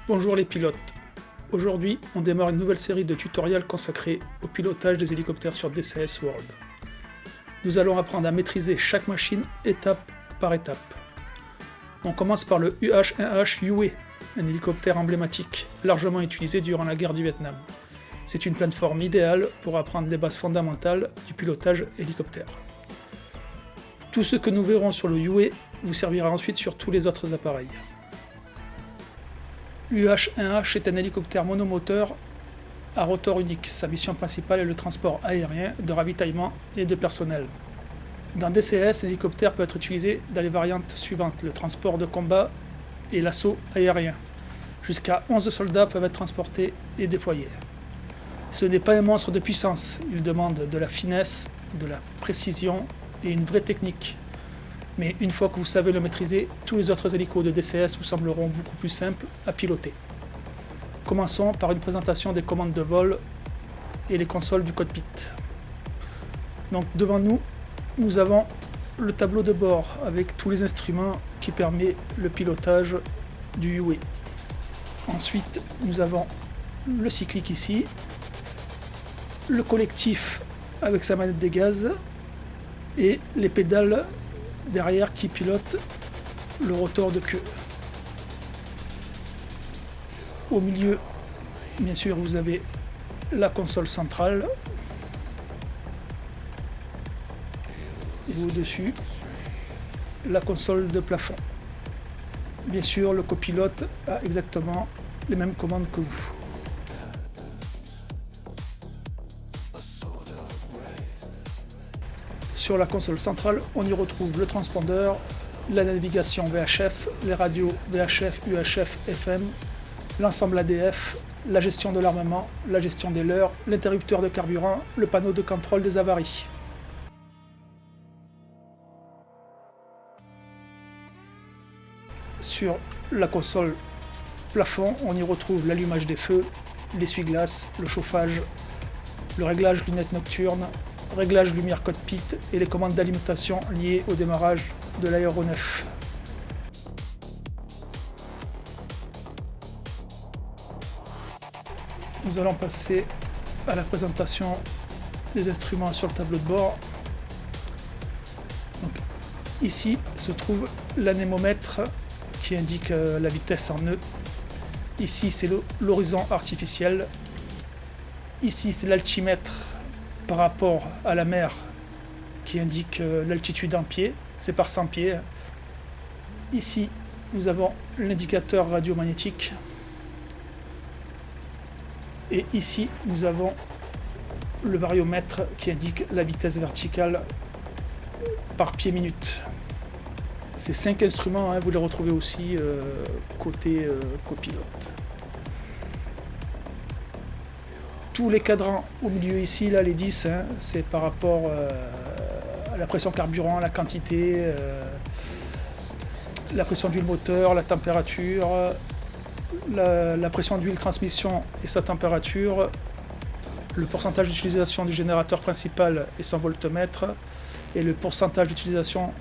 Bonjour les pilotes. Aujourd'hui, on démarre une nouvelle série de tutoriels consacrés au pilotage des hélicoptères sur DCS World. Nous allons apprendre à maîtriser chaque machine étape par étape. On commence par le UH-1H UA, un hélicoptère emblématique, largement utilisé durant la guerre du Vietnam. C'est une plateforme idéale pour apprendre les bases fondamentales du pilotage hélicoptère. Tout ce que nous verrons sur le UA vous servira ensuite sur tous les autres appareils. L'UH-1H est un hélicoptère monomoteur à rotor unique. Sa mission principale est le transport aérien, de ravitaillement et de personnel. Dans DCS, l'hélicoptère peut être utilisé dans les variantes suivantes, le transport de combat et l'assaut aérien. Jusqu'à 11 soldats peuvent être transportés et déployés. Ce n'est pas un monstre de puissance, il demande de la finesse, de la précision et une vraie technique. Mais une fois que vous savez le maîtriser, tous les autres hélicos de DCS vous sembleront beaucoup plus simples à piloter. Commençons par une présentation des commandes de vol et les consoles du cockpit. Donc devant nous, nous avons le tableau de bord avec tous les instruments qui permettent le pilotage du UA. Ensuite, nous avons le cyclique ici, le collectif avec sa manette des gaz et les pédales derrière qui pilotent le rotor de queue. Au milieu, bien sûr, vous avez la console centrale. Et au-dessus, la console de plafond. Bien sûr, le copilote a exactement les mêmes commandes que vous. Sur la console centrale, on y retrouve le transpondeur, la navigation VHF, les radios VHF, UHF, FM, l'ensemble ADF, la gestion de l'armement, la gestion des leurres, l'interrupteur de carburant, le panneau de contrôle des avaries. Sur la console plafond, on y retrouve l'allumage des feux, l'essuie-glace, le chauffage, le réglage lunettes nocturnes, réglage lumière cockpit et les commandes d'alimentation liées au démarrage de l'aéronef. Nous allons passer à la présentation des instruments sur le tableau de bord. Donc, ici se trouve l'anémomètre qui indique la vitesse en nœuds. Ici c'est l'horizon artificiel. Ici c'est l'altimètre par rapport à la mer qui indique l'altitude en pieds, c'est par 100 pieds. Ici nous avons l'indicateur radiomagnétique et ici nous avons le variomètre qui indique la vitesse verticale par pied minute. Ces 5 instruments, vous les retrouvez aussi côté copilote. Tous les cadrans au milieu ici, là, les 10, c'est par rapport à la pression carburant, la quantité, la pression d'huile moteur, la température, la pression d'huile transmission et sa température, le pourcentage d'utilisation du générateur principal et son voltmètre, et le pourcentage d'utilisation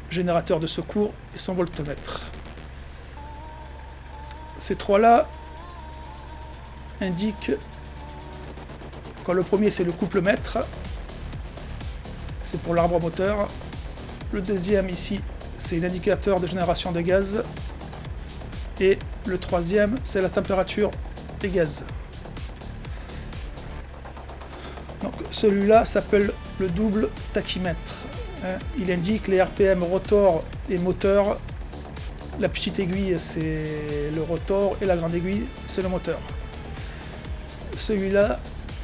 générateur de secours et son voltmètre. Ces trois-là indiquent. Le premier c'est le couple-mètre, c'est pour l'arbre moteur. Le deuxième ici c'est l'indicateur de génération de gaz. Et le troisième c'est la température des gaz. Donc celui-là s'appelle le double tachymètre. Il indique les RPM rotor et moteur. La petite aiguille c'est le rotor et la grande aiguille c'est le moteur. Celui-là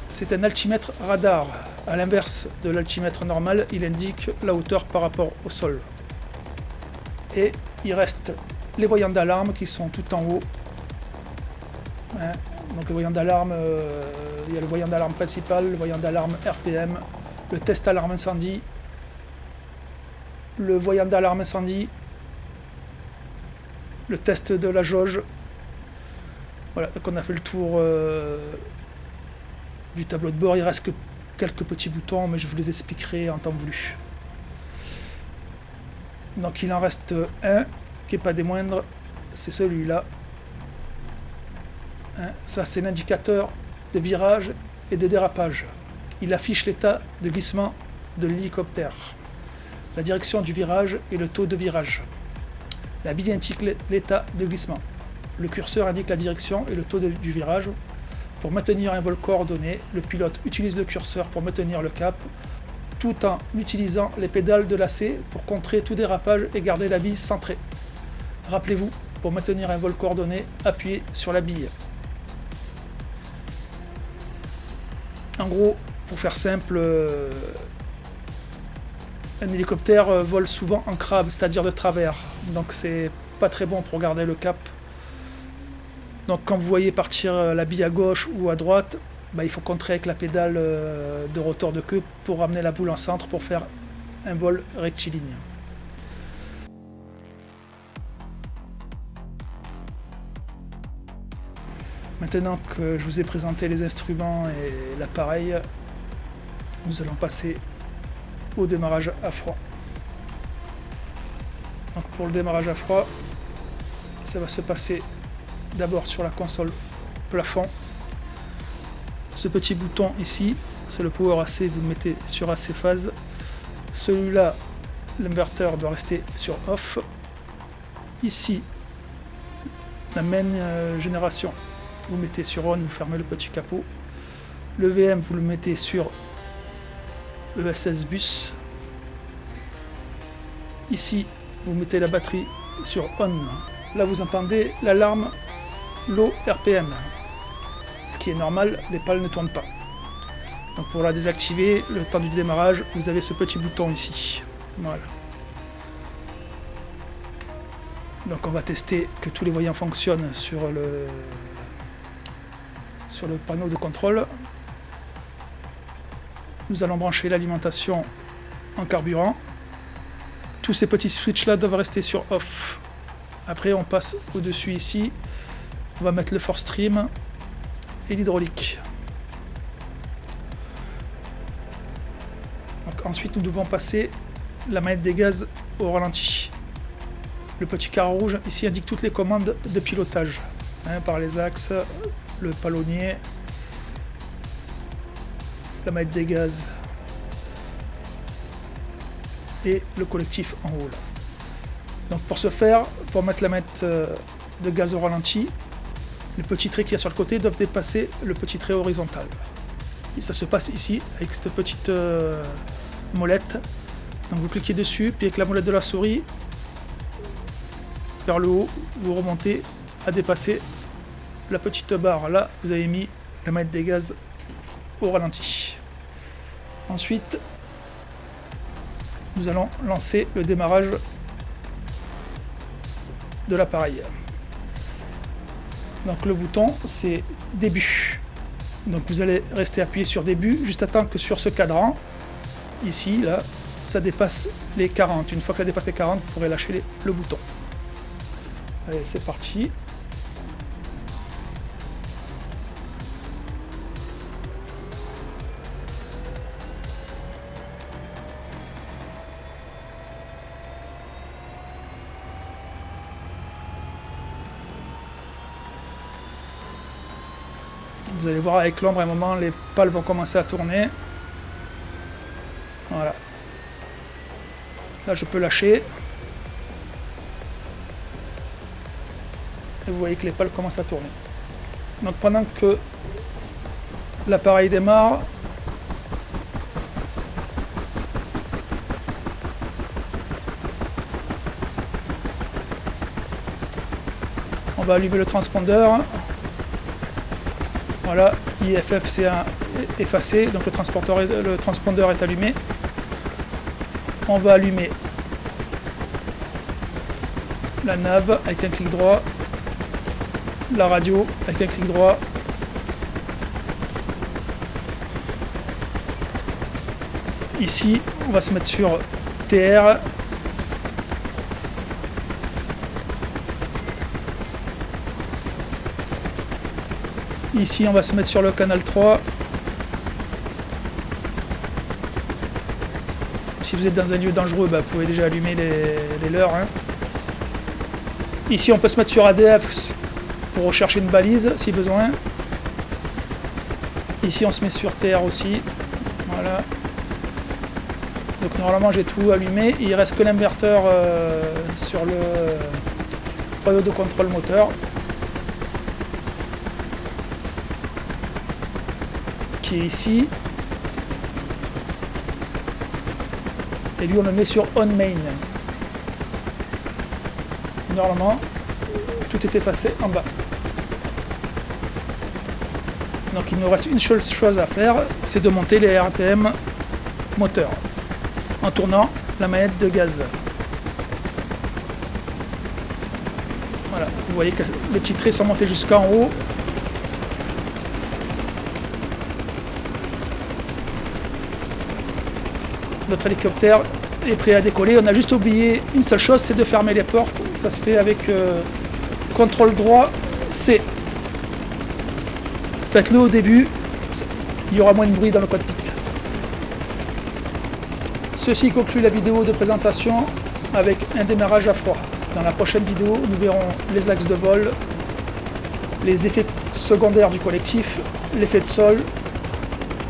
c'est un altimètre radar. À l'inverse de l'altimètre normal, il indique la hauteur par rapport au sol. Et il reste les voyants d'alarme qui sont tout en haut. Donc le voyant d'alarme, il y a le voyant d'alarme principal, le voyant d'alarme RPM, le test alarme incendie, le voyant d'alarme incendie, le test de la jauge. Voilà, donc on a fait le tour du tableau de bord. Il reste que quelques petits boutons, mais je vous les expliquerai en temps voulu. Donc il en reste un qui n'est pas des moindres, c'est celui-là. Hein, ça, c'est l'indicateur de virage et de dérapage. Il affiche l'état de glissement de l'hélicoptère, la direction du virage et le taux de virage. La bille indique l'état de glissement. Le curseur indique la direction et le taux du virage. Pour maintenir un vol coordonné, le pilote utilise le curseur pour maintenir le cap, tout en utilisant les pédales de lacet pour contrer tout dérapage et garder la bille centrée. Rappelez-vous, pour maintenir un vol coordonné, appuyez sur la bille. En gros, pour faire simple, un hélicoptère vole souvent en crabe, c'est-à-dire de travers. Donc c'est pas très bon pour garder le cap. Donc quand vous voyez partir la bille à gauche ou à droite, il faut contrer avec la pédale de rotor de queue pour ramener la boule en centre pour faire un vol rectiligne. Maintenant que je vous ai présenté les instruments et l'appareil, nous allons passer au démarrage à froid. Donc pour le démarrage à froid, ça va se passer d'abord sur la console plafond. Ce petit bouton ici, c'est le Power AC, vous le mettez sur AC phase. Celui-là, l'inverteur doit rester sur off. Ici, la main génération, vous mettez sur on, vous fermez le petit capot. Le VM, vous le mettez sur ESS bus. Ici, vous mettez la batterie sur on. Là, vous entendez l'alarme low RPM. Ce qui est normal, les pales ne tournent pas. Donc pour la désactiver, le temps du démarrage, vous avez ce petit bouton ici. Voilà. Donc on va tester que tous les voyants fonctionnent sur le panneau de contrôle. Nous allons brancher l'alimentation en carburant. Tous ces petits switches là doivent rester sur off. Après on passe au-dessus ici. On va mettre le force stream et l'hydraulique. Ensuite, nous devons passer la manette des gaz au ralenti. Le petit carreau rouge ici indique toutes les commandes de pilotage, par les axes, le palonnier, la manette des gaz et le collectif en haut. Là. Donc pour ce faire, pour mettre la manette de gaz au ralenti, les petits traits qu'il y a sur le côté doivent dépasser le petit trait horizontal. Et ça se passe ici avec cette petite molette. Donc vous cliquez dessus, puis avec la molette de la souris, vers le haut, vous remontez à dépasser la petite barre. Là, vous avez mis la manette des gaz au ralenti. Ensuite, nous allons lancer le démarrage de l'appareil. Donc le bouton, c'est début. Donc vous allez rester appuyé sur début, juste à temps que sur ce cadran, ici, là, ça dépasse les 40. Une fois que ça dépasse les 40, vous pourrez lâcher le bouton. Allez, c'est parti. Vous allez voir avec l'ombre, à un moment, les pales vont commencer à tourner. Voilà. Là, je peux lâcher. Et vous voyez que les pales commencent à tourner. Donc pendant que l'appareil démarre, on va allumer le transpondeur. Voilà, IFF c'est effacé, donc le transpondeur est allumé. On va allumer la nav avec un clic droit, la radio avec un clic droit. Ici, on va se mettre sur TR. Ici, on va se mettre sur le canal 3. Si vous êtes dans un lieu dangereux, vous pouvez déjà allumer les leurres. Ici, on peut se mettre sur ADF pour rechercher une balise si besoin. Ici on se met sur terre aussi. Voilà. Donc normalement j'ai tout allumé. Il reste que l'inverteur sur le panneau de contrôle moteur. Qui est ici. Et lui on le met sur on main. Normalement tout est effacé en bas. Donc il nous reste une seule chose à faire, c'est de monter les RPM moteur en tournant la manette de gaz. Voilà, vous voyez que les petits traits sont montés jusqu'en haut. Notre hélicoptère est prêt à décoller. On a juste oublié une seule chose, c'est de fermer les portes. Ça se fait avec contrôle droit C. Faites-le au début, il y aura moins de bruit dans le cockpit. Ceci conclut la vidéo de présentation avec un démarrage à froid. Dans la prochaine vidéo, nous verrons les axes de vol, les effets secondaires du collectif, l'effet de sol,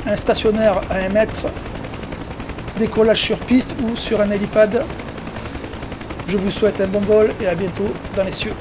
un stationnaire à 1 mètre, décollage sur piste ou sur un hélipad. Je vous souhaite un bon vol et à bientôt dans les cieux.